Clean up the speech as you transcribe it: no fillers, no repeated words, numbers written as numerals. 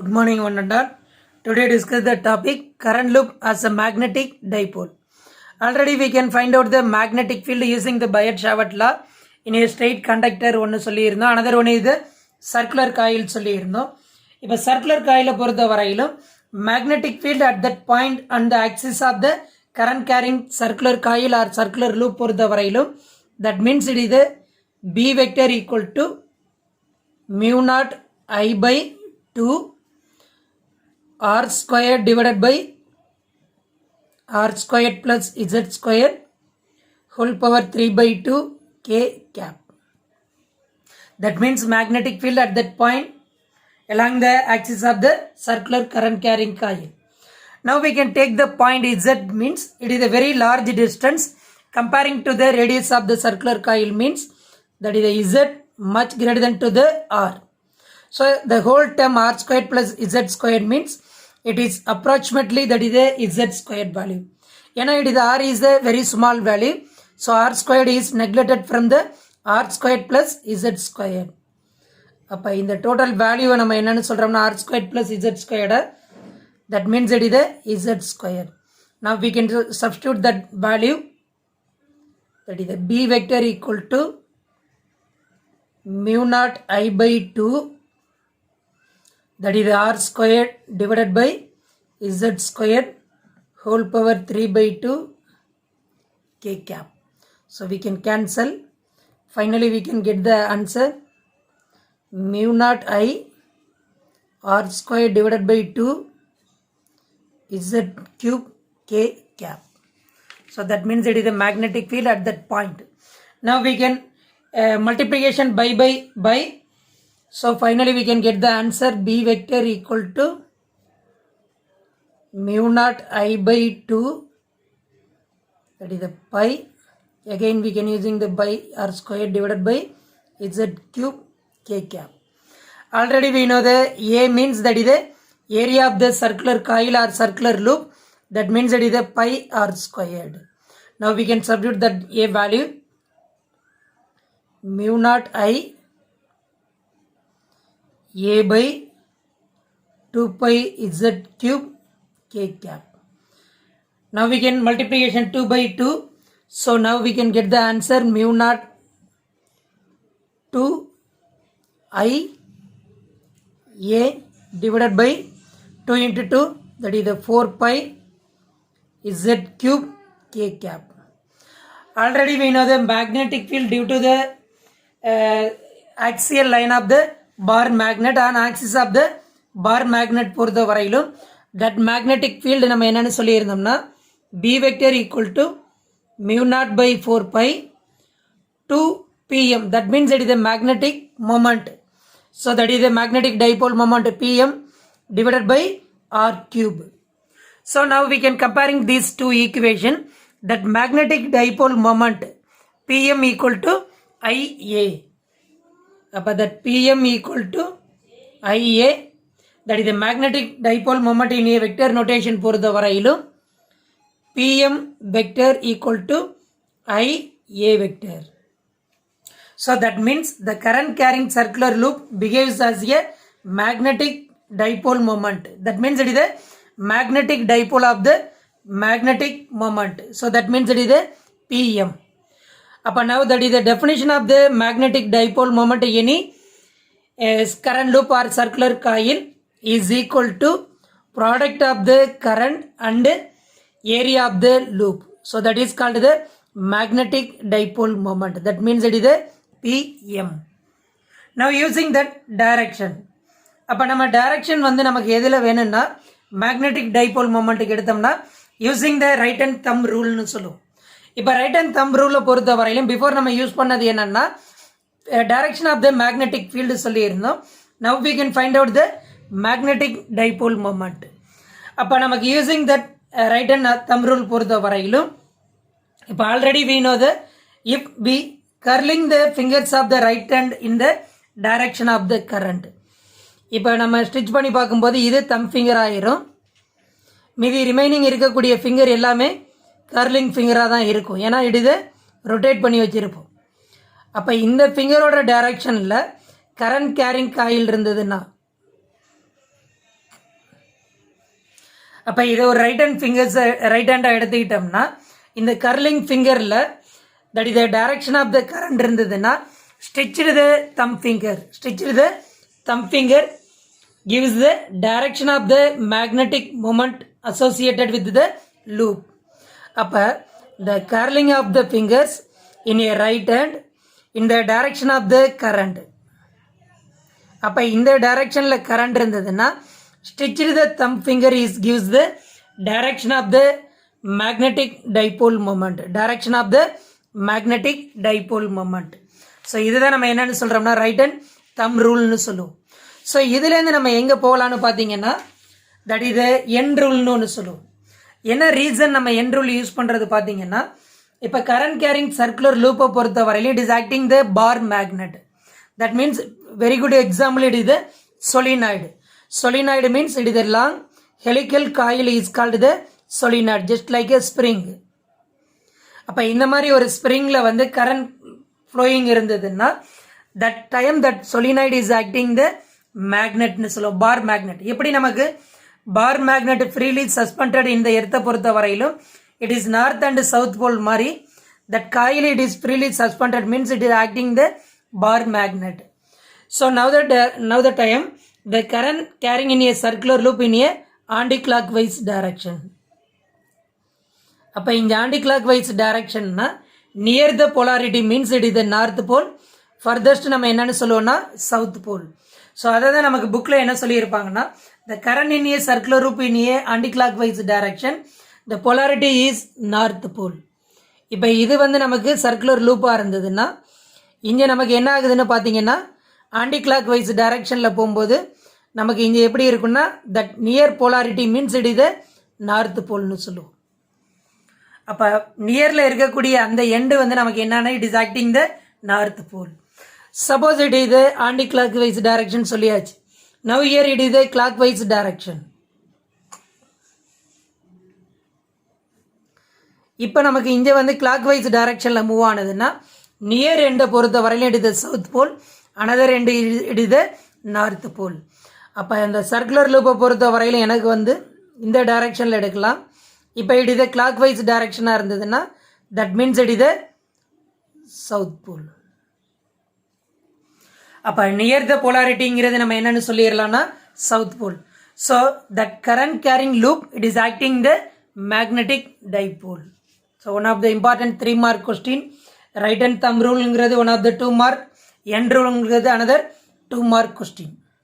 Good morning, one and all. Today discuss the topic current loop as a magnetic dipole. Already we can find out the magnetic field using the Biot-Savart law in a straight conductor ஒன்று சொல்லியிருந்தோம். another one is the circular coil சொல்லியிருந்தோம். இப்போ circular coil பொறுத்த வரையிலும் magnetic field at that point on the axis of the current carrying circular coil or circular loop பொறுத்த வரையிலும் that means it is the B vector equal to mu naught I by 2 r square divided by r squared plus z square whole power 3 by 2 k cap. That means magnetic field at that point along the axis of the circular current carrying coil. Now we can take the point z means it is a very large distance comparing to the radius of the circular coil means that is the z much greater than to the r. So the whole term r squared plus z squared means it is approximately that is a z squared value. It is r is a very small value. So r squared is neglected from the r squared plus z squared. அப்போ இந்த total value நம்ம என்னன்னு சொல்றோம்னா r squared plus z squared. That means it is a z squared. Now we can substitute that value. That is the b vector equal to mu naught I by 2. That is the r squared divided by z squared whole power 3 by 2 k cap. So we can cancel. Finally we can get the answer mu naught I r squared divided by 2 z cube k cap. So that means it is a magnetic field at that point. Now we can multiplication by. So finally we can get the answer b vector equal to mu naught I by 2, that is the pi. Again we can using the by r square divided by z cube k cap. Already we know the a means that is the area of the circular coil or circular loop. That means that is the pi r squared. Now we can substitute that a value mu naught I a by 2 pi z cube k cap. Now we can multiplication 2 by 2. So now we can get the answer mu naught 2 I a divided by 2 into 2, that is the 4 pi z cube k cap. Already we know the magnetic field due to the axial line of the bar magnet on axis of the bar magnet பொறுத்த வரையிலும் that magnetic field நம்ம என்னன்னு சொல்லியிருந்தோம்னா b vector equal to mu naught by 4 pi 2 pm. That means it is a magnetic moment. So that is a magnetic dipole moment pm divided by r cube. So now we can comparing these two equation that magnetic dipole moment pm equal to ia. About that pm equal to ia, that is the magnetic dipole moment in a vector notation பொறுத்த வரையிலும் pm vector equal to ia vector. So that means the current carrying circular loop behaves as a magnetic dipole moment. That means it is the magnetic dipole of the magnetic moment. So that means it is the pm. Now that is the definition of the magnetic dipole moment. Any current loop or circular coil is equal to product of the current and area of the loop. So that is called the magnetic dipole moment. That means it is the pm. Now using that direction. நம்ம direction வந்து நமக்கு எதில் வேணும்னா magnetic dipole moment எடுத்தோம்னா using the right hand thumb rule னு சொல்லுவோம். இப்போ right hand thumb ரூலை பொறுத்த வரையிலும் பிஃபோர் நம்ம யூஸ் பண்ணது என்னன்னா direction of the magnetic field சொல்லியிருந்தோம். Now we can find out the magnetic dipole moment. அப்போ நமக்கு using that right hand thumb rule பொறுத்த வரையிலும் இப்போ already we know the if we curling the fingers of the right hand in the direction of the current. இப்போ நம்ம stitch பண்ணி பார்க்கும்போது இது தம் ஃபிங்கர் ஆயிரும். மீதி ரிமைனிங் இருக்கக்கூடிய ஃபிங்கர் எல்லாமே கர்லிங் ஃபிங்கராக தான் இருக்கும். ஏன்னா இதை ரொட்டேட் பண்ணி வச்சுருப்போம். அப்போ இந்த ஃபிங்கரோட டைரக்ஷனில் கரண்ட் கேரிங் காயில் இருந்ததுன்னா அப்போ இதை ஒரு ரைட் ஹேண்டாக எடுத்துக்கிட்டோம்னா இந்த கர்லிங் ஃபிங்கரில் that is the direction of the current இருந்ததுன்னா stretched the thumb finger gives the direction of the magnetic moment associated with the loop. அப்போ the curling of the fingers in a right hand in the direction of the current. அப்போ இந்த டைரக்ஷனில் current இருந்ததுன்னா stretched the thumb finger gives the direction of the magnetic dipole moment. So இதுதான் நம்ம என்னன்னு சொல்கிறோம்னா right and தம் ரூல்னு சொல்லுவோம். So இதுலேருந்து நம்ம எங்கே போகலான்னு பார்த்தீங்கன்னா தட் இது என் ரூல்னு ஒன்று சொல்லுவோம். என்ன ரீசன் நம்ம என் ரூல் யூஸ் பண்ணுறது பார்த்தீங்கன்னா இப்போ கரண்ட் கேரிங் சர்க்குலர் லூப்பை பொறுத்த வரையிலும் it is acting the bar magnet. That means very good example it is the solenoid. Solenoid means it is a long helical coil is called the solenoid, just like a spring. அப்போ இந்த மாதிரி ஒரு ஸ்ப்ரிங்கில் வந்து current flowing இருந்ததுன்னா that time that solenoid is acting the மேக்னெட்னு சொல்லுவோம், bar magnet. எப்படி நமக்கு bar magnet freely suspended இந்த எர்த்தை பொறுத்த வரையிலும் it is north and south pole மாதிரி that coil it is freely suspended means it is acting the bar magnet. So now the time the current carrying in a circular loop in a anticlockwise direction. அப்போ இந்த anticlockwise டைரக்ஷன்னா near the polarity means it is the north pole, farthest நம்ம என்னன்னு சொல்லுவோம்னா south pole. So அதை தான் நமக்கு புக்கில் என்ன சொல்லியிருப்பாங்கன்னா the current in a circular loop in a anticlockwise direction the polarity is north pole. இப்போ இது வந்து நமக்கு சர்க்குலர் லூப்பாக இருந்ததுன்னா இங்கே நமக்கு என்ன ஆகுதுன்னு பார்த்தீங்கன்னா ஆன்டி கிளாக் வைஸ் டைரக்ஷனில் போகும்போது நமக்கு இங்கே எப்படி இருக்குன்னா that near polarity means it is north போல்னு சொல்லுவோம். அப்போ நியரில் இருக்கக்கூடிய அந்த எண்டு வந்து நமக்கு என்னன்னா it is acting the north pole. Suppose it is a anti-clockwise direction சொல்லியாச்சு. Now here it is a clockwise direction. இப்போ நமக்கு இங்கே வந்து clockwise directionல மூவ் ஆனதுன்னா நியர் எண்டை பொறுத்த வரையிலும் it is the south pole, another end it is the north pole. அப்போ அந்த circular லூப்பை பொறுத்த வரையிலும் எனக்கு வந்து இந்த டைரக்ஷனில் எடுக்கலாம். இப்போ it is a clockwise directionாக இருந்ததுன்னா that means it is the south pole. அப்போ நியர் த போலாரிட்டிங்கிறது நம்ம என்னன்னு சொல்லிடலாம்னா south pole. So that current carrying loop it is acting the magnetic dipole. So one of the important 3 mark question. Right and thumb ரூல்ங்கிறது one of the 2 mark, end ரூல்ங்கிறது another 2 mark question.